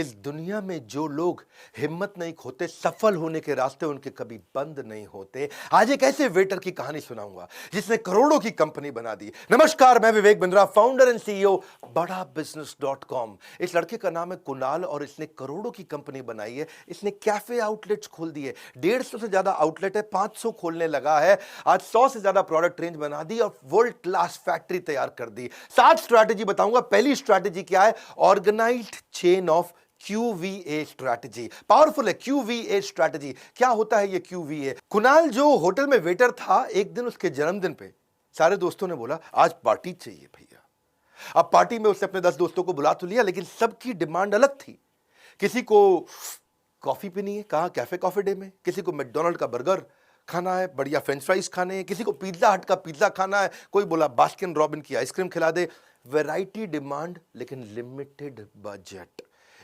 इस दुनिया में जो लोग हिम्मत नहीं खोते, सफल होने के रास्ते उनके कभी बंद नहीं होते। आज एक ऐसे वेटर की कहानी सुनाऊंगा जिसने करोड़ों की कंपनी बना दी। नमस्कार, मैं Vivek Bindra, founder and CEO बड़ा बिजनेस .com। इस लड़के का नाम है कुणाल और इसने करोड़ों की कंपनी बनाई है। इसने कैफे आउटलेट्स खोल दिए, 150 से ज्यादा आउटलेट है, 500 खोलने लगा है। आज 100 से ज्यादा प्रोडक्ट रेंज बना दी और वर्ल्ड क्लास फैक्ट्री तैयार कर दी। 7 स्ट्रैटेजी बताऊंगा। पहली स्ट्रैटेजी क्या है? Organised chain of QVA strategy. Powerful है QVA स्ट्रैटेजी। क्या होता है ये QVA? कुणाल जो होटल में वेटर था, एक दिन उसके जन्मदिन पे सारे दोस्तों ने बोला आज पार्टी चाहिए भैया। अब पार्टी में उसने अपने 10 दोस्तों को बुला तो लिया, लेकिन सबकी डिमांड अलग थी। किसी को कॉफी पीनी है, कहा कैफे कॉफी डे में। किसी को मैकडॉनल्ड का बर्गर खाना है, बढ़िया फ्रेंच फ्राइज खाने हैं। किसी को पिज्जा हट का पिज्जा खाना है। कोई बोला बास्किन रॉबिन की आइसक्रीम खिला दे। वैरायटी डिमांड, लेकिन लिमिटेड बजट।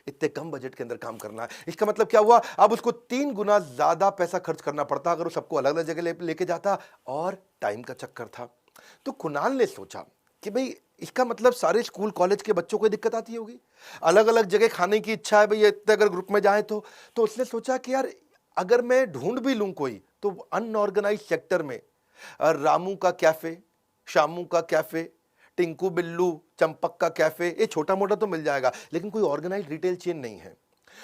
इतने कम बजट के अंदर काम करना है। इसका मतलब क्या हुआ? अब उसको 3 गुना ज्यादा पैसा खर्च करना पड़ता अगर वो सबको अलग अलग जगह लेके जाता, और टाइम का चक्कर था। तो कुणाल ने सोचा कि भाई इसका मतलब सारे स्कूल कॉलेज के बच्चों को दिक्कत आती होगी, अलग अलग जगह खाने की इच्छा है भाई, इतने अगर ग्रुप में जाए तो उसने सोचा कि यार अगर मैं ढूंढ भी लूं कोई, तो अनऑर्गेनाइज सेक्टर में रामू का कैफे, शामू का कैफे, टिंकू बिल्लू, चंपक का कैफे, ये छोटा मोटा तो मिल जाएगा, लेकिन कोई ऑर्गेनाइज रिटेल चेन नहीं है।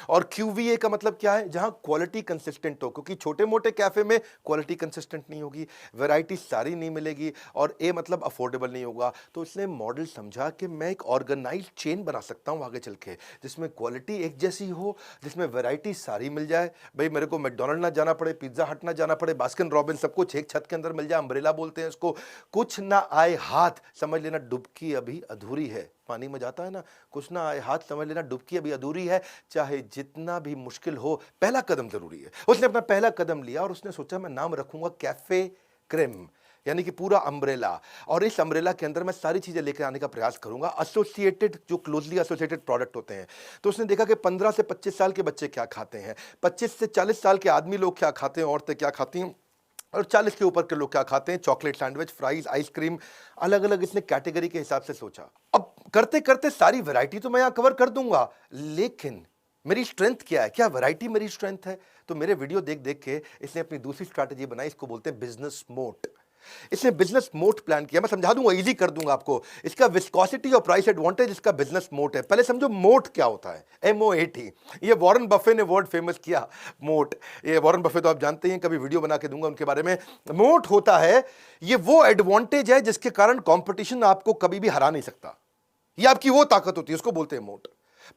और QVA का मतलब क्या है? जहां क्वालिटी कंसिस्टेंट हो, क्योंकि छोटे मोटे कैफे में क्वालिटी कंसिस्टेंट नहीं होगी, वैरायटी सारी नहीं मिलेगी, और ए मतलब अफोर्डेबल नहीं होगा। तो इसने मॉडल समझा कि मैं एक ऑर्गेनाइज चेन बना सकता हूं आगे चल के, जिसमें क्वालिटी एक जैसी हो, जिसमें वैरायटी सारी मिल जाए। भाई मेरे को मैकडॉनल्ड ना जाना पड़े, पिज्जा हट ना जाना पड़े, बास्किन रॉबिन, सब कुछ एक छत के अंदर मिल जाए। अम्ब्रेला बोलते हैं इसको। कुछ ना आए हाथ, समझ लेना डुबकी अभी अधूरी है। पानी में जाता है ना, कुछ ना आए हाथ, समझ लेना डुबकी अभी अधूरी है। चाहे जितना भी मुश्किल हो, पहला कदम जरूरी है। उसने अपना पहला कदम लिया और उसने सोचा मैं नाम रखूंगा कैफे क्रेम, यानी कि पूरा अम्ब्रेला। और इस अम्ब्रेला के अंदर मैं सारी चीजें लेकर आने का प्रयास करूंगा, एसोसिएटेड, जो क्लोजली एसोसिएटेड प्रोडक्ट होते हैं। तो उसने देखा कि 15 से 25 साल के बच्चे क्या खाते हैं, 25 से 40 साल के आदमी लोग क्या खाते हैं, औरतें क्या खाती हैं, और 40 के ऊपर के लोग क्या खाते हैं, चॉकलेट सैंडविच, फ्राइज, आइसक्रीम, अलग अलग इसने कैटेगरी के हिसाब से सोचा। अब करते करते सारी वैरायटी तो मैं यहां कवर कर दूंगा, लेकिन मेरी स्ट्रेंथ क्या है? क्या वैरायटी मेरी स्ट्रेंथ है? तो मेरे वीडियो देख देख के इसने अपनी दूसरी स्ट्रैटेजी बनाई, इसको बोलते हैं बिजनेस मोट। इसने बिजनेस मोट प्लान किया। मैं समझा दूंगा, इजी कर दूंगा आपको। इसका विस्कोसिटी और प्राइस एडवांटेज इसका बिजनेस मोट है। पहले समझो मोट क्या होता है, MOAT। ये वॉरेन बफे ने वर्ड फेमस किया, मोट। ये वॉरेन बफे तो आप जानते हैं, कभी वीडियो बना के दूंगा उनके बारे में। मोट होता है, ये वो एडवांटेज है जिसके कारण कंपटीशन आपको कभी भी हरा नहीं सकता। ये आपकी वो ताकत होती है, उसको बोलते हैं मोट।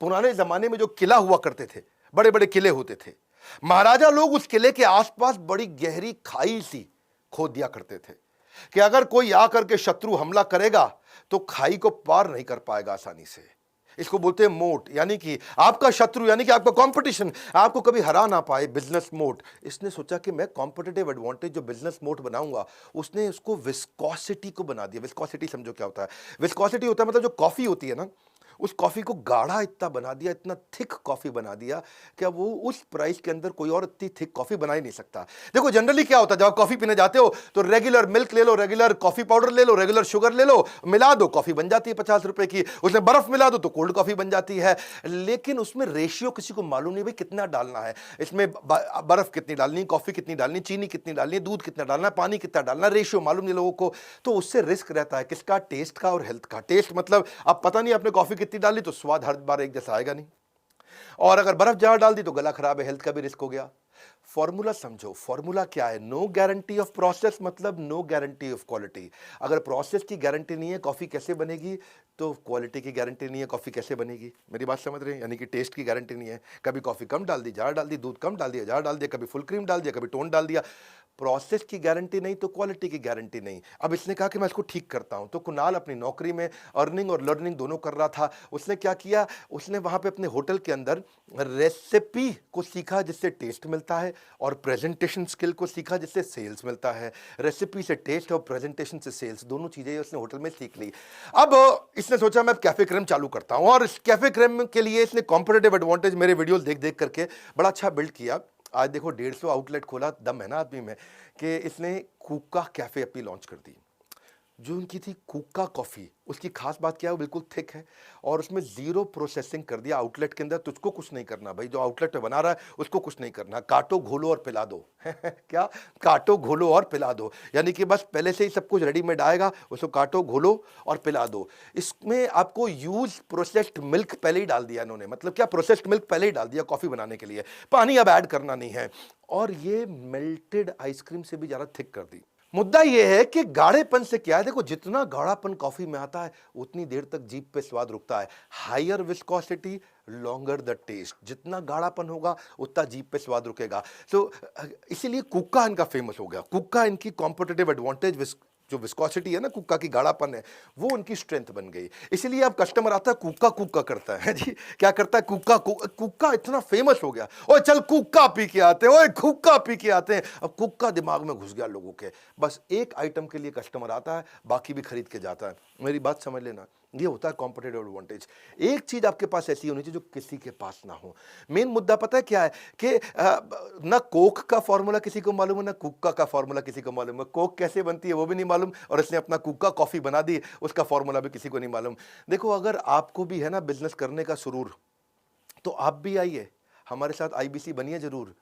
पुराने जमाने में जो किला हुआ करते थे, बड़े बड़े किले होते थे, महाराजा लोग उस किले के आसपास बड़ी गहरी खाई सी खोद दिया करते थे कि अगर कोई आकर के शत्रु हमला करेगा तो खाई को पार नहीं कर पाएगा आसानी से। इसको बोलते हैं मोट, यानी कि आपका शत्रु, यानी कि आपका कंपटीशन आपको कभी हरा ना पाए, बिजनेस मोट। इसने सोचा कि मैं कॉम्पिटिटिव एडवांटेज जो बिजनेस मोट बनाऊंगा, उसने उसको विस्कोसिटी को बना दिया। विस्कोसिटी समझो क्या होता है? विस्कोसिटी होता है मतलब जो कॉफी होती है ना, उस कॉफी को गाढ़ा इतना बना दिया, इतना थिक कॉफी बना दिया कि वो उस प्राइस के अंदर कोई और इतनी थिक कॉफी बना ही नहीं सकता। देखो जनरली क्या होता है, जब आप कॉफी पीने जाते हो तो रेगुलर मिल्क ले लो, रेगुलर कॉफी पाउडर ले लो, रेगुलर शुगर ले लो, मिला दो, कॉफी बन जाती है 50 रुपए की। उसमें बर्फ मिला दो तो कोल्ड कॉफी बन जाती है। लेकिन उसमें रेशियो किसी को मालूम नहीं भाई कितना डालना है, इसमें बर्फ कितनी डालनी, कॉफी कितनी डालनी, चीनी कितनी डालनी, दूध कितना डालना, पानी कितना डालना, रेशियो मालूम नहीं लोगों को। तो उससे रिस्क रहता है किसका? टेस्ट का और हेल्थ का। टेस्ट मतलब अब पता नहीं आपने कॉफी कितनी डाली तो स्वाद हर बार एक जैसा आएगा नहीं, और अगर बर्फ ज्यादा डाल दी तो गला खराब है, हेल्थ का भी रिस्क हो गया। फॉर्मूला समझो, फॉर्मूला क्या है? नो गारंटी ऑफ प्रोसेस मतलब नो गारंटी ऑफ क्वालिटी। अगर प्रोसेस की गारंटी नहीं है, कॉफी कैसे बनेगी? तो क्वालिटी की गारंटी नहीं है, कॉफी कैसे बनेगी? मेरी बात समझ रहे हैं? यानी कि टेस्ट की गारंटी नहीं है। कभी कॉफी कम डाल दी, ज्यादा डाल दी, दूध कम डाल दिया, ज्यादा डाल दिया, कभी फुल क्रीम डाल दिया, कभी टोन डाल दिया। प्रोसेस की गारंटी नहीं तो क्वालिटी की गारंटी नहीं। अब इसने कहा कि मैं इसको ठीक करता हूं। तो कुणाल अपनी नौकरी में अर्निंग और लर्निंग दोनों कर रहा था। उसने क्या किया? उसने वहां पे अपने होटल के अंदर रेसिपी को सीखा जिससे टेस्ट मिलता है, और प्रेजेंटेशन स्किल को सीखा जिससे सेल्स मिलता है। रेसिपी से टेस्ट और प्रेजेंटेशन से सेल्स, दोनों चीजें उसने होटल में सीख ली। अब इसने सोचा मैं कैफे क्रेम चालू करता हूं, और इस कैफे क्रेम के लिए इसने कॉम्पिटिटिव एडवांटेज मेरे वीडियो देख देख करके बड़ा अच्छा बिल्ड किया। आज देखो 150 आउटलेट खोला, दम है ना आदमी में, कि इसने कूका कैफे अपनी लॉन्च कर दी। जो उनकी थी कुका कॉफ़ी, उसकी खास बात क्या है, वो बिल्कुल थिक है और उसमें ज़ीरो प्रोसेसिंग कर दिया आउटलेट के अंदर। तुझको कुछ नहीं करना भाई, जो आउटलेट पे बना रहा है उसको कुछ नहीं करना, काटो घोलो और पिला दो क्या, काटो घोलो और पिला दो, यानी कि बस पहले से ही सब कुछ रेडीमेड आएगा, उसको काटो घोलो और पिला दो। इसमें आपको यूज प्रोसेस्ड मिल्क पहले ही डाल दिया इन्होंने, मतलब क्या, प्रोसेस्ड मिल्क पहले ही डाल दिया कॉफ़ी बनाने के लिए, पानी अब ऐड करना नहीं है, और ये मेल्टेड आइसक्रीम से भी ज़्यादा थिक कर दी। मुद्दा यह है कि गाढ़ेपन से क्या है, देखो जितना गाढ़ापन कॉफी में आता है उतनी देर तक जीभ पे स्वाद रुकता है। Higher viscosity, longer the taste, जितना गाढ़ापन होगा उतना जीभ पे स्वाद रुकेगा। तो इसीलिए कुक्का इनका फेमस हो गया। कुक्का इनकी कॉम्पिटिटिव एडवांटेज, जो विस्कोसिटी है ना, कुक्का की गाढ़ापन है, वो उनकी स्ट्रेंथ बन गई। इसीलिए अब कस्टमर आता है कुक्का कुक्का करता है जी, क्या करता है, कुक्का कुक्का इतना फेमस हो गया, ओए चल कुक्का पी के आते हैं, ओए कुक्का पी के आते हैं। अब कुक्का दिमाग में घुस गया लोगों के, बस एक आइटम के लिए कस्टमर आता है, बाकी भी खरीद के जाता है। मेरी बात समझ लेना, ये होता है कॉम्पिटिटिव एडवांटेज। एक चीज आपके पास ऐसी होनी चाहिए जो किसी के पास ना हो। मेन मुद्दा पता है क्या है कि ना कोक का फॉर्मूला किसी को मालूम है, ना कुक्का का फॉर्मूला किसी को मालूम है। कोक कैसे बनती है वो भी नहीं मालूम, और इसने अपना कुक्का कॉफी बना दी, उसका फॉर्मूला भी किसी को नहीं मालूम। देखो, अगर आपको भी है ना बिजनेस करने का सुरूर, तो आप भी आइए हमारे साथ, आईबीसी बनिए जरूर।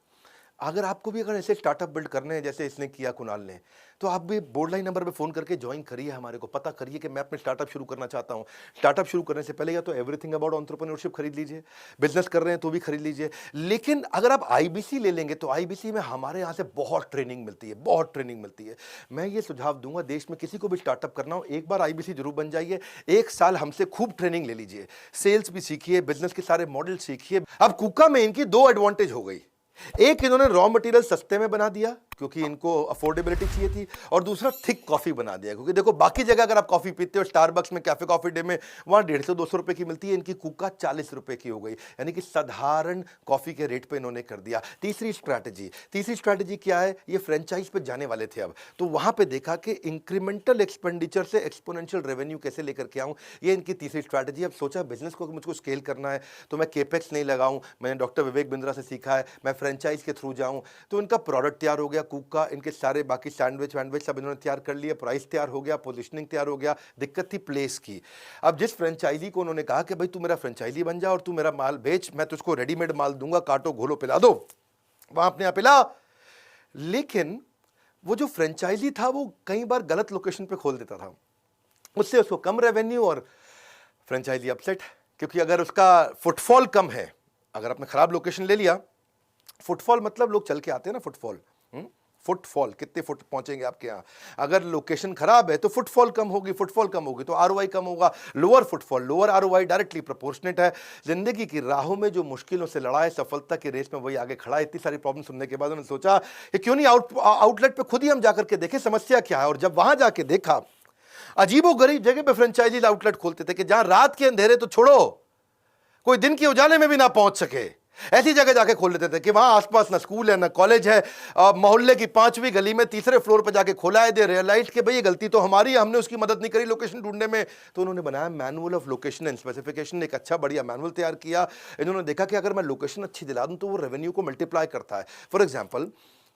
अगर आपको भी अगर ऐसे स्टार्टअप बिल्ड करने हैं जैसे इसने किया कुणाल ने, तो आप भी बोर्ड लाइन नंबर पे फोन करके ज्वाइन करिए, हमारे को पता करिए कि मैं अपने स्टार्टअप शुरू करना चाहता हूं। स्टार्टअप शुरू करने से पहले या तो एवरीथिंग अबाउट एंटरप्रेन्योरशिप खरीद लीजिए, बिजनेस कर रहे हैं तो भी खरीद लीजिए। लेकिन अगर आप आईबीसी ले लेंगे तो आईबीसी में हमारे यहाँ से बहुत ट्रेनिंग मिलती है, बहुत ट्रेनिंग मिलती है। मैं ये सुझाव दूंगा, देश में किसी को भी स्टार्टअप करना हो, एक बार आईबीसी जरूर बन जाइए, एक साल हमसे खूब ट्रेनिंग ले लीजिए, सेल्स भी सीखिए, बिजनेस के सारे मॉडल सीखिए। अब कुका में इनकी दो एडवांटेज हो गई, एक इन्होंने रॉ मटेरियल सस्ते में बना दिया क्योंकि इनको अफोर्डेबिलिटी चाहिए थी, और दूसरा थिक कॉफी बना दिया, क्योंकि देखो बाकी जगह अगर आप कॉफी पीते हो, स्टारबक्स में, कैफे कॉफी डे में, वहां 150-200 रुपए की मिलती है, इनकी कुक्का 40 रुपए की हो गई, यानी कि साधारण कॉफी के रेट पे इन्होंने कर दिया। तीसरी स्ट्रैटेजी क्या है, ये फ्रेंचाइज पे जाने वाले थे अब, तो वहां पे देखा कि इंक्रीमेंटल एक्सपेंडिचर से एक्सपोनेंशियल रेवेन्यू कैसे लेकर के आऊं, ये इनकी तीसरी स्ट्रैटेजी। अब सोचा बिजनेस को मुझको स्केल करना है तो मैं केपेक्स नहीं लगाऊं, मैंने डॉक्टर विवेक बिंद्रा से सीखा है, मैं फ्रेंचाइज के थ्रू जाऊं। तो इनका प्रोडक्ट तैयार हो गया कुक्का, इनके सारे बाकी सैंडविच वैंडविच सब इन्होंने तैयार कर लिया, प्राइस तैयार हो गया, पोजीशनिंग तैयार हो गया, दिक्कत थी प्लेस की। अब जिस फ्रेंचाइजी को उन्होंने कहा कि भाई तू मेरा फ्रेंचाइजी बन जा और तू मेरा माल बेच, मैं तुझको रेडीमेड माल दूंगा, काटो घोलो पिला दो, वहां अपने यहाँ पिला। लेकिन वो जो फ्रेंचाइजी था वो कई बार गलत लोकेशन पे खोल देता था, उससे उसको कम रेवेन्यू और फ्रेंचाइजी अपसेट, क्योंकि अगर उसका फुटफॉल कम है, अगर आपने खराब लोकेशन ले लिया, फुटफॉल मतलब लोग चल के आते हैं ना, फुटफॉल कितने फुट पहुंचेंगे आपके यहाँ, अगर लोकेशन खराब है तो फुटफॉल कम होगी तो आरओआई कम होगा, lower footfall lower ROI directly proportionate है। जिंदगी की राहों में जो मुश्किलों से लड़ा है, सफलता की रेस में वही आगे खड़ा है। इतनी सारी प्रॉब्लम सुनने के बाद उन्होंने सोचा कि क्यों नहीं आउटलेट पे खुद ही हम जाकर के देखें समस्या क्या है। और जब वहां जाके देखा, अजीबोगरीब जगह पे फ्रेंचाइजी आउटलेट खोलते थे कि जहां रात के अंधेरे तो छोड़ो, कोई दिन के उजाले में भी ना पहुंच सके, ऐसी जगह जाके खोल लेते थे कि वहां आसपास ना स्कूल है ना कॉलेज है, मोहल्ले की 5वीं गली में तीसरे फ्लोर पे जाके खोला है। दे रियलाइज कि भाई ये गलती तो हमारी है, हमने उसकी मदद नहीं करी लोकेशन ढूंढने में। तो उन्होंने बनाया manual of location and specification, एक अच्छा बढ़िया मैनुअल तैयार किया। इन्होंने देखा कि अगर मैं लोकेशन अच्छी दिला दूं तो वो रेवेन्यू को मल्टीप्लाई करता है। फॉर एग्जाम्पल,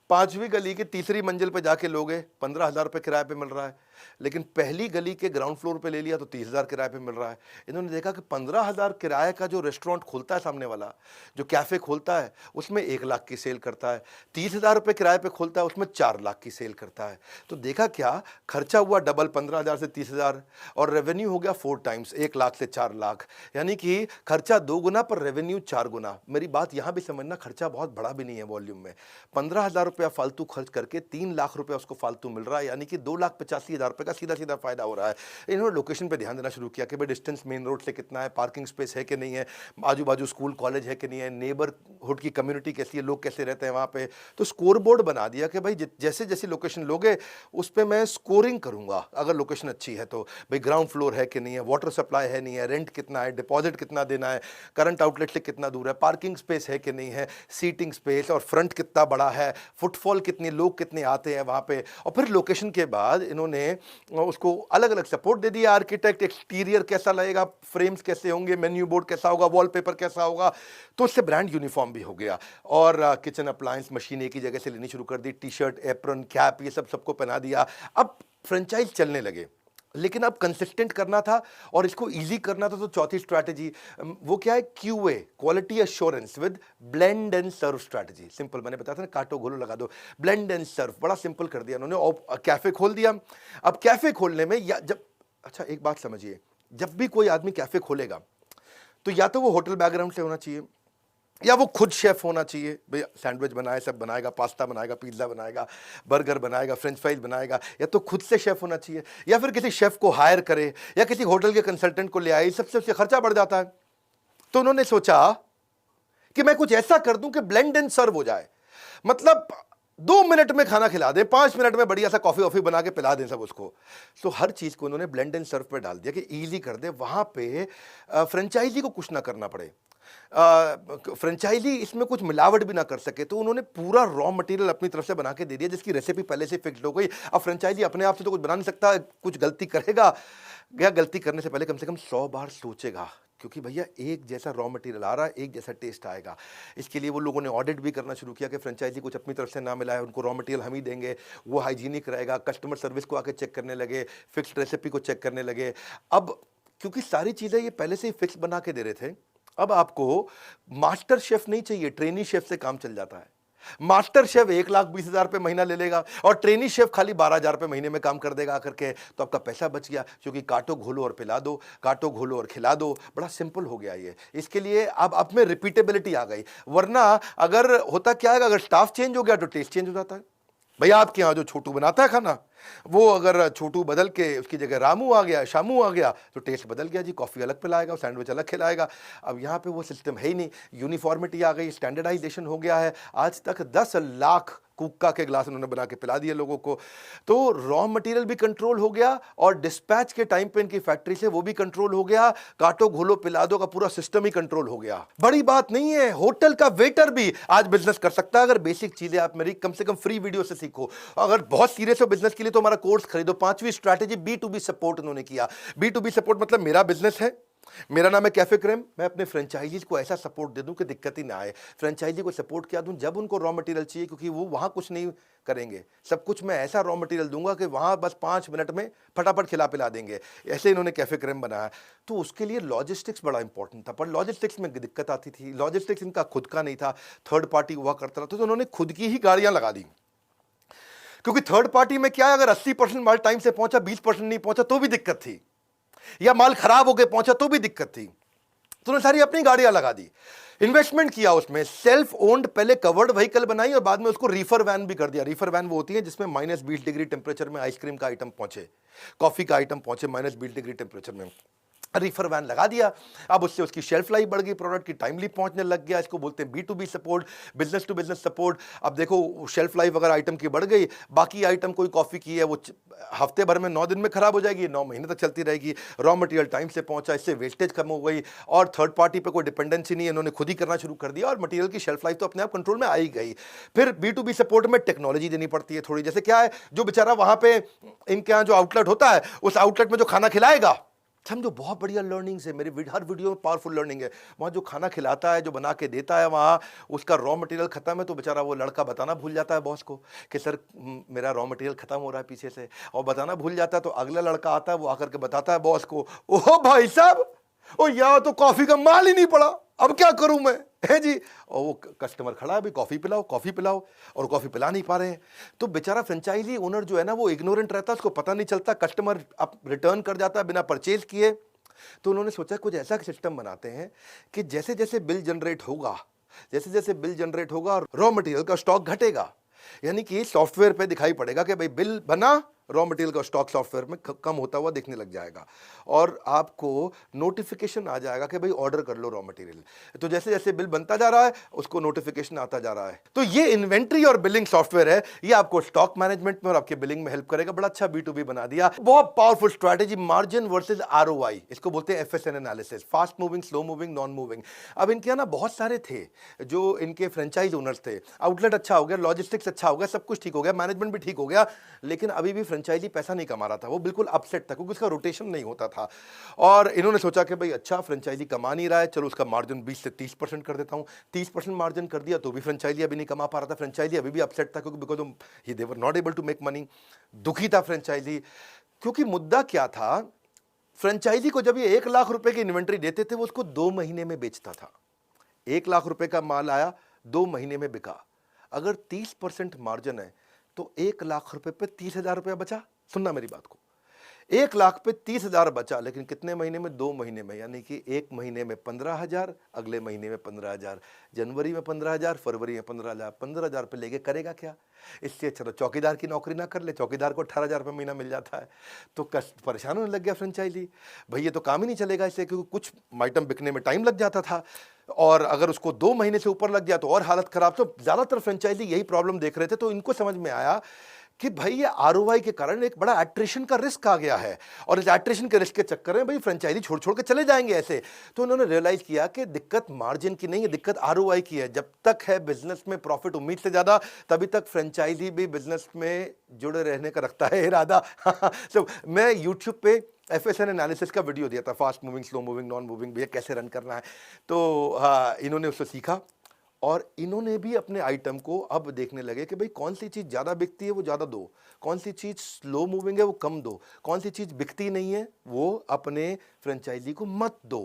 5वीं गली की तीसरी मंजिल पे जाके लोगे 15,000 रुपये किराए पे मिल रहा है, लेकिन पहली गली के ग्राउंड फ्लोर पे ले लिया तो 30,000 किराए पे मिल रहा है। इन्होंने देखा कि 15,000 किराए का जो रेस्टोरेंट खोलता है सामने वाला, जो कैफे खोलता है, उसमें 1 लाख की सेल करता है, 30,000 रुपये किराए पे खोलता है, उसमें 4 लाख की सेल करता है। तो देखा क्या, खर्चा हुआ डबल, 15,000 से 30,000, और रेवेन्यू हो गया 4 टाइम्स, 1 लाख से 4 लाख, यानी कि खर्चा 2 गुना पर रेवेन्यू 4 गुना। मेरी बात यहां भी समझना, खर्चा बहुत बड़ा भी नहीं है वॉल्यूम में। 15,000 रुपया फालतू खर्च करके 3 लाख रुपया उसको फालतू मिल रहा है, यानी कि 2,85,000 रुपए का सीधा सीधा फायदा हो रहा है। इन्होंने लोकेशन पे ध्यान देना शुरू किया कि भाई डिस्टेंस मेन रोड से कितना है, पार्किंग स्पेस है कि नहीं है, आजू बाजू स्कूल कॉलेज है कि नहीं है, नेबरहुड की कम्युनिटी कैसी है, लोग कैसे रहते हैं वहाँ पे। तो स्कोर बोर्ड बना दिया कि भाई जैसे जैसी लोकेशन लोगे उस पर मैं स्कोरिंग करूंगा। अगर लोकेशन अच्छी है तो भाई ग्राउंड फ्लोर है कि नहीं है, वाटर सप्लाई है नहीं है, रेंट कितना है, डिपॉजिट कितना देना है, करंट आउटलेट से कितना दूर है, पार्किंग स्पेस है कि नहीं है, सीटिंग स्पेस और फ्रंट कितना बड़ा है, फुटफॉल कितनी, लोग कितने आते हैं वहाँ पे। और फिर लोकेशन के बाद इन्होंने उसको अलग अलग सपोर्ट दे दिया, आर्किटेक्ट, एक्सटीरियर कैसा लगेगा, फ्रेम्स कैसे होंगे, मेन्यू बोर्ड कैसा होगा, वॉलपेपर कैसा होगा। तो उससे ब्रांड यूनिफॉर्म भी हो गया। और किचन अप्लायंस मशीन एक ही जगह से लेनी शुरू कर दी, टी शर्ट, एप्रन, कैप, ये सब सबको पहना दिया। अब फ्रेंचाइज चलने लगे। लेकिन अब कंसिस्टेंट करना था और इसको इजी करना था, तो चौथी स्ट्रैटेजी वो क्या है, QA, quality assurance with blend and serve strategy. Simple, मैंने बताया था ना, काटो घोलो लगा दो, ब्लेंड एंड सर्व, बड़ा सिंपल कर दिया उन्होंने और कैफे खोल दिया। अब कैफे खोलने में या जब, अच्छा एक बात समझिए, जब भी कोई आदमी कैफे खोलेगा तो या तो वो होटल बैकग्राउंड से होना चाहिए, या वो खुद शेफ होना चाहिए, भाई सैंडविच बनाए, सब बनाएगा, पास्ता बनाएगा, पिज्ज़ा बनाएगा, बर्गर बनाएगा, फ्रेंच फ्राइज बनाएगा, या तो खुद से शेफ होना चाहिए, या फिर किसी शेफ को हायर करे, या किसी होटल के कंसल्टेंट को ले आए, सबसे उससे खर्चा बढ़ जाता है। तो उन्होंने सोचा कि मैं कुछ ऐसा कर दूं कि ब्लेंड एंड सर्व हो जाए, मतलब 2 मिनट में खाना खिला दे, 5 मिनट में बढ़िया सा कॉफी वॉफी बना के पिला दें सब उसको। तो हर चीज को उन्होंने ब्लेंड एंड सर्व पे डाल दिया कि इजी कर दे, वहां पे फ्रेंचाइजी को कुछ ना करना पड़े, फ्रेंचाइजी इसमें कुछ मिलावट भी ना कर सके। तो उन्होंने पूरा रॉ मटेरियल अपनी तरफ से बना के दे दिया, जिसकी रेसिपी पहले से फिक्स्ड हो गई। अब फ्रेंचाइजी अपने आप से तो कुछ बना नहीं सकता, कुछ गलती करेगा, या गलती करने से पहले कम से कम 100 बार सोचेगा, क्योंकि भैया एक जैसा रॉ मटेरियल आ रहा है, एक जैसा टेस्ट आएगा। इसके लिए वो लोगों ने ऑडिट भी करना शुरू किया कि फ्रेंचाइजी कुछ अपनी तरफ से ना मिला है, उनको रॉ मटेरियल हम ही देंगे, वो हाइजीनिक रहेगा। कस्टमर सर्विस को आके चेक करने लगे, फिक्स्ड रेसिपी को चेक करने लगे। अब क्योंकि सारी चीज़ें ये पहले से ही फिक्स बना के दे रहे थे, अब आपको मास्टर शेफ नहीं चाहिए, ट्रेनी शेफ से काम चल जाता है। मास्टर शेफ 1,20,000 रुपये महीना ले लेगा और ट्रेनी शेफ खाली 12,000 रुपये महीने में काम कर देगा आकर के, तो आपका पैसा बच गया, क्योंकि काटो घोलो और पिला दो, काटो घोलो और खिला दो, बड़ा सिंपल हो गया ये। इसके लिए अब आप में रिपीटेबिलिटी आ गई, वरना अगर होता क्या है, अगर स्टाफ चेंज हो गया तो टेस्ट चेंज हो जाता है। भैया आपके यहाँ जो छोटू बनाता है खाना, वो अगर छोटू बदल के उसकी जगह रामू आ गया, शामू आ गया, तो टेस्ट बदल गया जी, कॉफ़ी अलग पिलाएगा, सैंडविच अलग खिलाएगा। अब यहाँ पे वो सिस्टम है ही नहीं, यूनिफॉर्मिटी आ गई, स्टैंडर्डाइजेशन हो गया है। आज तक 10 लाख कुक्का के ग्लास उन्होंने बना के पिला दिए लोगों को। तो रॉ मटेरियल भी कंट्रोल हो गया और डिस्पैच के टाइम पे इनकी फैक्ट्री से वो भी कंट्रोल हो गया, काटो घोलो पिला दो का पूरा सिस्टम ही कंट्रोल हो गया। बड़ी बात नहीं है, होटल का वेटर भी आज बिजनेस कर सकता है, अगर बेसिक चीजें आप मेरी कम से कम फ्री वीडियो से सीखो। अगर बहुत सीरियस हो बिजनेस के लिए तो हमारा कोर्स खरीदो। 5वीं स्ट्रैटेजी B2B सपोर्ट उन्होंने किया। B2B सपोर्ट मतलब मेरा बिजनेस है, मेरा नाम है कैफे क्रेम, मैं अपने फ्रेंचाइजीज को ऐसा सपोर्ट दे दूं कि दिक्कत ही ना आए। फ्रेंचाइजी को सपोर्ट क्या दूं, जब उनको रॉ मटेरियल चाहिए, क्योंकि वो वहां कुछ नहीं करेंगे, सब कुछ मैं ऐसा रॉ मटेरियल दूंगा कि वहां बस 5 मिनट में फटाफट खिला पिला देंगे। ऐसे इन्होंने कैफे क्रेम बनाया। तो उसके लिए लॉजिस्टिक्स बड़ा इंपॉर्टेंट था, पर लॉजिस्टिक्स में दिक्कत आती थी। लॉजिस्टिक्स इनका खुद का नहीं था, थर्ड पार्टी हुआ करता था, तो उन्होंने खुद की ही गाड़ियां लगा दी। क्योंकि थर्ड पार्टी में क्या है, अगर 80% माल टाइम से पहुंचा, 20% नहीं पहुंचा तो भी दिक्कत थी, या माल खराब होकर पहुंचा तो भी दिक्कत थी। तो उन्होंने सारी अपनी गाड़ियां लगा दी, इन्वेस्टमेंट किया उसमें, सेल्फ ओन्ड पहले कवर्ड व्हीकल बनाई और बाद में उसको रीफर वैन भी कर दिया। रीफर वैन वो होती है जिसमें -20 डिग्री टेम्परेचर में आइसक्रीम का आइटम पहुंचे, कॉफी का आइटम पहुंचे -20 डिग्री टेम्परेचर में, रीफर वैन लगा दिया। अब उससे उसकी शेल्फ लाइफ बढ़ गई, प्रोडक्ट की टाइमली पहुंचने लग गया। इसको बोलते हैं B2B support, business to business support. अब देखो शेल्फ लाइफ अगर आइटम की बढ़ गई, बाकी आइटम कोई कॉफी की है वो हफ्ते भर में 9 दिन में खराब हो जाएगी, 9 महीने तक चलती रहेगी। रॉ मटेरियल टाइम से पहुंचा, इससे वेस्टेज कम हो गई और थर्ड पार्टी पे कोई डिपेंडेंसी नहीं है, इन्होंने खुद ही करना शुरू कर दिया और मटेरियल की शेल्फ लाइफ तो अपने आप कंट्रोल में आई गई। फिर B2B सपोर्ट में टेक्नोलॉजी देनी पड़ती है थोड़ी, जैसे क्या है, जो बेचारा वहां पे इनके यहाँ जो आउटलेट होता है, उस आउटलेट में जो खाना खिलाएगा, समझो बहुत बढ़िया लर्निंग्स है, मेरे हर वीडियो में पावरफुल लर्निंग है। वहाँ जो खाना खिलाता है, जो बना के देता है, वहाँ उसका रॉ मटेरियल खत्म है तो बेचारा वो लड़का बताना भूल जाता है बॉस को कि सर मेरा रॉ मटेरियल खत्म हो रहा है पीछे से, और बताना भूल जाता है तो अगला लड़का आता है, वो आकर के बताता है बॉस को, ओह भाई साहब, ओ यार तो कॉफी का माल ही नहीं पड़ा, अब क्या करूं मैं, है जी। और वो कस्टमर खड़ा है, भाई कॉफी पिलाओ कॉफी पिलाओ, और कॉफी पिला नहीं पा रहे हैं। तो बेचारा फ्रेंचाइजी ओनर जो है ना, वो इग्नोरेंट रहता है, उसको पता नहीं चलता, कस्टमर अब रिटर्न कर जाता है बिना परचेज किए। तो उन्होंने सोचा कुछ ऐसा सिस्टम बनाते हैं कि जैसे जैसे बिल जनरेट होगा, जैसे जैसे बिल जनरेट होगा, रॉ मटेरियल का स्टॉक घटेगा, यानी कि सॉफ्टवेयर पे दिखाई पड़ेगा कि भाई बिल बना, रॉ मटेरियल का स्टॉक सॉफ्टवेयर में कम होता हुआ दिखने लग जाएगा और आपको नोटिफिकेशन आ जाएगा कि भाई ऑर्डर कर लो रॉ मटेरियल। तो जैसे जैसे बिल बनता जा रहा है उसको नोटिफिकेशन आता जा रहा है। तो ये इन्वेंट्री और बिलिंग सॉफ्टवेयर है, ये आपको स्टॉक मैनेजमेंट में और आपके बिलिंग में हेल्प करेगा। बड़ा अच्छा B2B बना दिया, बहुत powerful strategy, margin versus ROI, इसको बोलते हैं FSN analysis, fast moving, slow moving, non moving. अब इनके ना बहुत सारे थे जो इनके फ्रेंचाइज ओनर्स थे, आउटलेट अच्छा हो गया, लॉजिस्टिक्स अच्छा हो गया, सब कुछ ठीक हो गया, मैनेजमेंट भी ठीक हो गया, लेकिन अभी भी फ्रेंचाइजी पैसा नहीं कमा रहा था, वो बिल्कुल अपसेट था क्योंकि उसका रोटेशन नहीं होता था। और इन्होंने सोचा कि भाई अच्छा फ्रेंचाइजी कमा नहीं रहा है, चलो उसका मार्जिन 20 से 30% कर देता हूं। 30% मार्जिन कर दिया तो भी फ्रेंचाइजी अभी नहीं कमा पा रहा था, फ्रेंचाइजी अभी भी अपसेट था क्योंकि because they were not able to make money, दुखी था फ्रेंचाइजी। क्योंकि मुद्दा क्या था, फ्रेंचाइजी को जब ये 1 लाख रुपए की इन्वेंट्री देते थे वो उसको 2 महीने में बेचता था। 1 लाख रुपए का माल आया, 2 महीने में बिका। अगर 30% मार्जिन है तो 1 लाख रुपए पे 30,000 रुपया बचा। सुनना मेरी बात को, 1 लाख पे 30,000 बचा, लेकिन कितने महीने में? 2 महीने में। यानी कि 1 महीने में 15,000, अगले महीने में 15,000, जनवरी में 15,000, फरवरी में 15,000। 15,000 पे लेके करेगा क्या? इससे चलो चौकीदार की नौकरी ना कर ले, चौकीदार को 18,000 रुपये महीना मिल जाता है। तो परेशान होने लग गया फ्रेंचाइजी, भाई ये तो काम ही नहीं चलेगा इससे, क्योंकि कुछ आइटम बिकने में टाइम लग जाता था, और अगर उसको 2 महीने से ऊपर लग गया तो और हालत खराब। तो ज्यादातर फ्रेंचाइजी यही प्रॉब्लम देख रहे थे। तो इनको समझ में आया कि भाई ये आरओआई के कारण एक बड़ा एट्रिशन का रिस्क आ गया है, और इस एट्रिशन के रिस्क के चक्कर में भाई फ्रेंचाइजी छोड़ छोड़ के चले जाएंगे ऐसे। तो उन्होंने रियलाइज किया कि दिक्कत मार्जिन की नहीं है, दिक्कत आरओआई की है। जब तक है बिजनेस में प्रॉफिट उम्मीद से ज्यादा, तभी तक फ्रेंचाइजी भी बिजनेस में जुड़े रहने का रखता है इरादा। तो मैं यूट्यूब पे FSN एनालिसिस का वीडियो दिया था, fast moving, slow moving, non moving, भैया कैसे रन करना है। तो हाँ, इन्होंने उससे सीखा, और इन्होंने भी अपने आइटम को अब देखने लगे कि भाई कौन सी चीज़ ज़्यादा बिकती है वो ज़्यादा दो, कौन सी चीज़ स्लो मूविंग है वो कम दो, कौन सी चीज़ बिकती नहीं है वो अपने फ्रेंचाइजी को मत दो।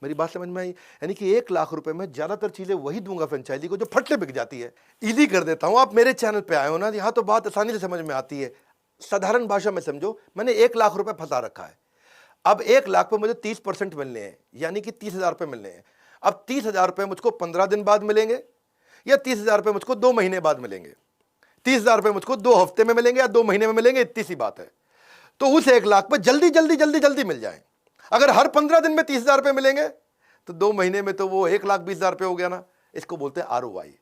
मेरी बात समझ में आई? यानी कि 1 लाख रुपए में ज़्यादातर चीज़ें वही दूंगा फ्रेंचाइजी को जो फट से बिक जाती है। ईजी कर देता हूँ, आप मेरे चैनल पे आए हो ना, यहाँ तो बात आसानी से समझ में आती है। साधारण भाषा में समझो, मैंने 1 लाख रुपए फंसा रखा है। अब 1 लाख पे मुझे 30% मिलने हैं, यानी कि 30,000 रुपये मिलने हैं। अब 30,000 रुपये मुझको 15 दिन बाद मिलेंगे, या 30,000 रुपये मुझको 2 महीने बाद मिलेंगे, 30,000 रुपये मुझको 2 हफ्ते में मिलेंगे या 2 महीने में मिलेंगे, इतनी सी बात है। तो उस 1 लाख पे जल्दी जल्दी जल्दी जल्दी मिल जाए। अगर हर 15 दिन में 30,000 रुपये मिलेंगे तो 2 महीने में तो वो 1,20,000 रुपये हो गया ना। इसको बोलते हैं आरओआई।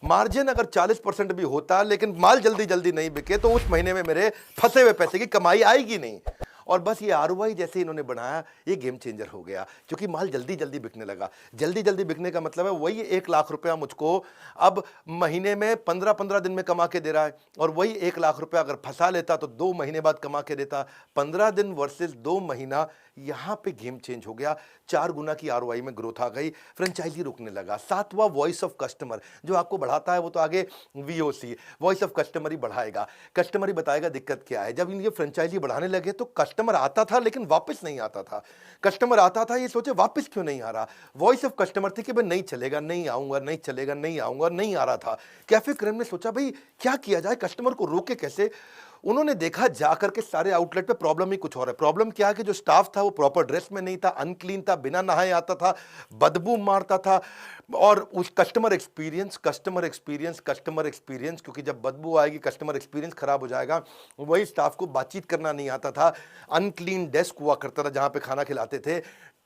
मार्जिन अगर 40% भी होता, लेकिन माल जल्दी जल्दी नहीं बिके, तो उस महीने में मेरे फंसे हुए पैसे की कमाई आएगी नहीं। और बस ये आरओआई जैसे इन्होंने बनाया, ये गेम चेंजर हो गया, क्योंकि माल जल्दी जल्दी बिकने लगा। जल्दी जल्दी बिकने का मतलब है वही 1 लाख रुपया मुझको अब महीने में 15-15 दिन में कमा के दे रहा है, और वही 1 लाख रुपया अगर फंसा लेता तो 2 महीने बाद कमा के देता। 15 दिन वर्सेस 2 महीना, यहां पे गेम चेंज हो गया। 4 गुना की आरओआई में ग्रोथ आ गई, फ्रेंचाइजी रुकने लगा। 7वां वॉइस ऑफ कस्टमर जो आपको बढ़ाता है, वो तो आगे वीओसी वॉइस ऑफ कस्टमर ही बढ़ाएगा। कस्टमर ही बताएगा दिक्कत क्या है। जब ये फ्रेंचाइजी बढ़ाने लगे तो कस्टमर आता था लेकिन वापस नहीं आता था। कस्टमर आता था, ये सोचे वापस क्यों नहीं आ रहा। वॉइस ऑफ कस्टमर थी कि भाई नहीं चलेगा, नहीं आऊंगा, नहीं चलेगा, नहीं आऊंगा, नहीं आ रहा था। कैफे क्रेम ने सोचा भाई क्या किया जाए, कस्टमर को रोके कैसे। उन्होंने देखा जाकर के सारे आउटलेट पे प्रॉब्लम ही कुछ और है। प्रॉब्लम क्या है कि जो स्टाफ था वो प्रॉपर ड्रेस में नहीं था, अनक्लीन था, बिना नहाए आता था, बदबू मारता था। और उस कस्टमर एक्सपीरियंस, क्योंकि जब बदबू आएगी कस्टमर एक्सपीरियंस खराब हो जाएगा। वही स्टाफ को बातचीत करना नहीं आता था, अनक्लीन डेस्क हुआ करता था जहां पे खाना खिलाते थे,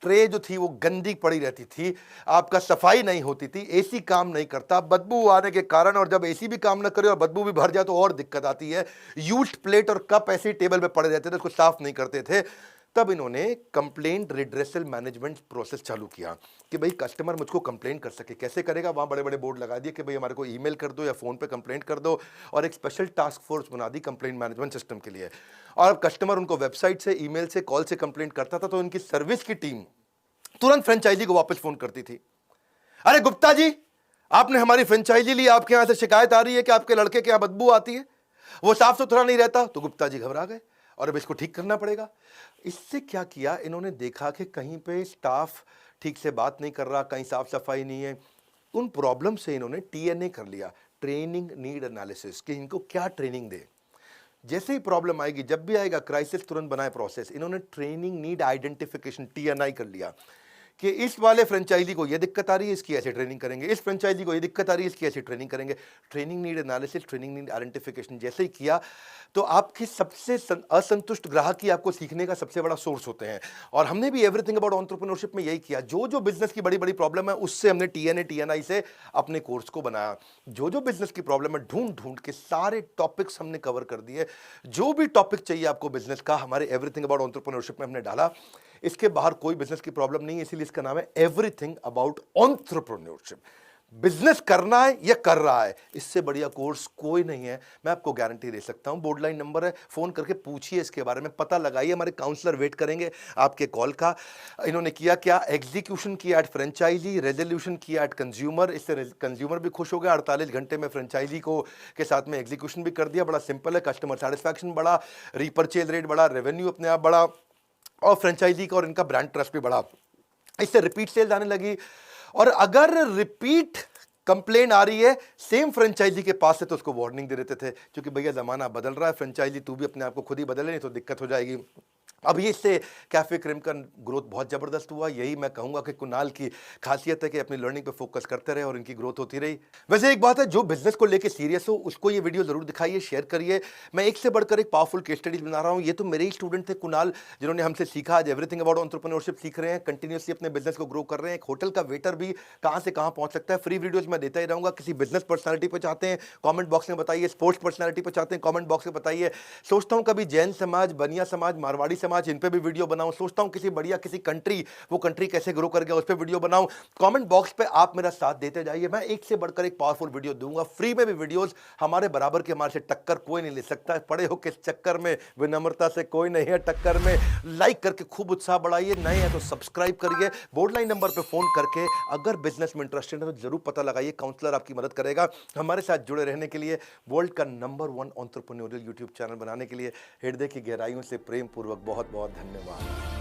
ट्रे जो थी वो गंदी पड़ी रहती थी, आपका सफाई नहीं होती थी, एसी काम नहीं करता बदबू आने के कारण, और जब एसी भी काम न करे और बदबू भी भर जाए तो और दिक्कत आती है। यूज्ड प्लेट और कप ऐसे टेबल पे पड़े रहते थे, उसको साफ नहीं करते थे। तब इन्होंने कंप्लेंट रिड्रेसल मैनेजमेंट प्रोसेस चालू किया कि भाई कस्टमर मुझको कंप्लेंट कर सके। कैसे करेगा, वहां बड़े बड़े बोर्ड लगा दिए कि भाई हमारे को ईमेल कर दो या फोन पे कंप्लेंट कर दो, और एक स्पेशल टास्क फोर्स बना दी कंप्लेंट मैनेजमेंट सिस्टम के लिए। और कस्टमर उनको वेबसाइट से, ईमेल से, कॉल से कंप्लेंट करता था तो उनकी सर्विस की टीम तुरंत फ्रेंचाइजी को वापस फोन करती थी। अरे गुप्ता जी, आपने हमारी फ्रेंचाइजी ली, आपके यहां से शिकायत आ रही है कि आपके लड़के के यहां बदबू आती है, वो साफ सुथरा नहीं रहता। तो गुप्ता जी घबरा गए और अब इसको ठीक करना पड़ेगा। इससे क्या किया, इन्होंने देखा कि कहीं पे स्टाफ ठीक से बात नहीं कर रहा, कहीं साफ सफाई नहीं है। उन प्रॉब्लम से इन्होंने TNA कर लिया, ट्रेनिंग नीड एनालिसिस, कि इनको क्या ट्रेनिंग दे। जैसे ही प्रॉब्लम आएगी, जब भी आएगा क्राइसिस, तुरंत बनाए प्रोसेस। इन्होंने ट्रेनिंग नीड आइडेंटिफिकेशन TNI कर लिया कि इस वाले फ्रेंचाइजी को ये दिक्कत आ रही है, इसकी ऐसे ट्रेनिंग करेंगे, इस फ्रेंचाइजी को ये दिक्कत आ रही है, इसकी ऐसे ट्रेनिंग करेंगे। Training need analysis, training need identification जैसे ही किया तो आपकी सबसे असंतुष्ट ग्राहक ही आपको सीखने का सबसे बड़ा सोर्स होते हैं। और हमने भी एवरीथिंग अबाउट एंटरप्रेन्योरशिप में यही किया। जो जो बिजनेस की बड़ी बड़ी प्रॉब्लम है उससे हमने TNA TNI से अपने कोर्स को बनाया। जो जो बिजनेस की प्रॉब्लम है ढूंढ ढूंढ के सारे टॉपिक्स हमने कवर कर दिए। जो भी टॉपिक चाहिए आपको बिजनेस का, हमारे एवरीथिंग अबाउट एंटरप्रेन्योरशिप में हमने डाला। इसके बाहर कोई बिजनेस की प्रॉब्लम नहीं है, इसीलिए इसका नाम है एवरीथिंग अबाउट एंटरप्रेन्योरशिप। बिजनेस करना है या कर रहा है, इससे बढ़िया कोर्स कोई नहीं है, मैं आपको गारंटी दे सकता हूं। बोर्ड लाइन नंबर है, फोन करके पूछिए इसके बारे में, पता लगाइए। हमारे काउंसलर वेट करेंगे आपके कॉल का। इन्होंने किया क्या, एग्जीक्यूशन किया एट फ्रेंचाइजी, रेजोल्यूशन किया एट कंज्यूमर। इससे कंज्यूमर भी खुश हो गया, 48 घंटे में फ्रेंचाइजी को के साथ में एग्जीक्यूशन भी कर दिया। बड़ा सिंपल है, कस्टमर सेटिस्फैक्शन बढ़ा, रीपर्चेज रेट बढ़ा, रेवेन्यू अपने आप बढ़ा, और फ्रेंचाइजी का और इनका ब्रांड ट्रस्ट भी बढ़ा। इससे रिपीट सेल्स आने लगी। और अगर रिपीट कंप्लेन आ रही है सेम फ्रेंचाइजी के पास से, तो उसको वार्निंग दे देते थे, क्योंकि भैया जमाना बदल रहा है, फ्रेंचाइजी तू भी अपने आप को खुद ही बदले, नहीं तो दिक्कत हो जाएगी। अब ये इससे कैफे क्रीम का ग्रोथ बहुत जबरदस्त हुआ। यही मैं कहूंगा कि कुणाल की खासियत है कि अपनी लर्निंग पे फोकस करते रहे और इनकी ग्रोथ होती रही। वैसे एक बात है, जो बिजनेस को लेके सीरियस हो उसको ये वीडियो जरूर दिखाइए, शेयर करिए। मैं एक से बढ़कर एक पावरफुल केस स्टडीज बना रहा हूं। ये तो मेरे ही स्टूडेंट थे कुणाल, जिन्होंने हमसे सीखा, आज एवरीथिंग अबाउट एंटरप्रेन्योरशिप सीख रहे हैं, कंटिन्यूसली अपने बिजनेस को ग्रो कर रहे हैं। एक होटल का वेटर भी कहां से कहां पहुंच सकता है। फ्री वीडियोज मैं देता ही रहूंगा। किसी बिजनेस पर्सनैलिटी पे चाहते हैं, कमेंट बॉक्स में बताइए। स्पोर्ट्स पर्सनैलिटी पे चाहते हैं, कमेंट बॉक्स में बताइए। सोचता हूं कभी जैन समाज, बनिया समाज, मारवाड़ी समाज, इन पे भी वीडियो बनाऊं। सोचता हूं किसी बढ़िया किसी कंट्री, वो कंट्री कैसे ग्रो कर गया, उस पे वीडियो बनाऊं। कमेंट बॉक्स पे आप मेरा साथ देते जाइए, मैं एक से बढ़कर एक पावरफुल वीडियो दूंगा। फ्री में भी वीडियोस, हमारे बराबर के, हमारे से टक्कर कोई नहीं ले सकता है। पड़े हो किस चक्कर में, विनम्रता से कोई नहीं है टक्कर में। लाइक करके खूब उत्साह बढ़ाइए, नए हैं तो सब्सक्राइब करिए। बोर्ड लाइन नंबर पे फोन करके अगर बिजनेस में इंटरेस्टेड है तो जरूर पता लगाइए, काउंसलर आपकी मदद करेगा। हमारे साथ जुड़े रहने के लिए, वर्ल्ड का नंबर 1 एंटरप्रेन्योरियल यूट्यूब चैनल बनाने के लिए हृदय की गहराइयों से प्रेम पूर्वक बहुत बहुत धन्यवाद।